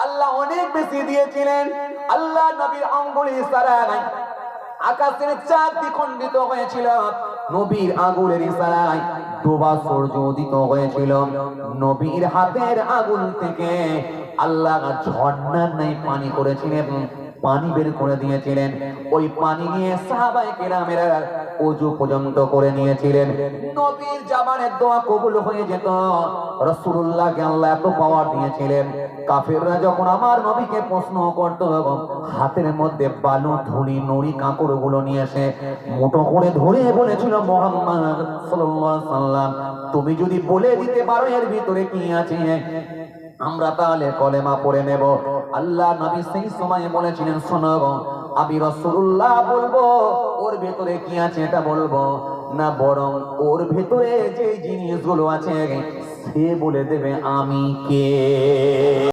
আল্লাহ অনেক বেশি দিয়েছিলেন। আল্লাহ নবীর আঙ্গুল ইশারায় আকাশের চাঁদ দ্বিখণ্ডিত হয়েছিল, নবীর আঙ্গুলের ইশারায় ডোবা সূর্য উদিত হয়েছিল। নবীর হাতের আঙ্গুল থেকে আল্লাহ ঝর্ণার ন্যায় পানি করেছিলেন, পানি বের করে দিয়েছিলেন। ওই পানি নিয়ে সাহাবায়ে কেরামেরা ওযু পর্যন্ত করে নিয়েছিলেন। নবীর জামানের দোয়া কবুল হয়ে যেত। রাসূলুল্লাহকে আল্লাহ এত পাওয়ার দিয়েছিলেন, কাফেররা যখন আমার নবীকে প্রশ্ন করত, হাতের মধ্যে বালু ধুলি নুড়ি কাঁকড় গুলো নিয়ে এসে মুঠো করে ধরে বলেছিল, মুহাম্মদ সাল্লাল্লাহু আলাইহি ওয়াসাল্লাম, তুমি যদি বলে দিতে পারো এর ভিতরে কি আছে, আমরা তাহলে কলেমা পড়ে নেব। আল্লাহ নবী সেই সময় বলেছিলেন, শোনো আমি রাসূলুল্লাহ বলবো ওর ভেতরে কি আছে এটা বলবো না, বরং ওর ভেতরে যে জিনিসগুলো আছে সে বলে দেবে আমি কে।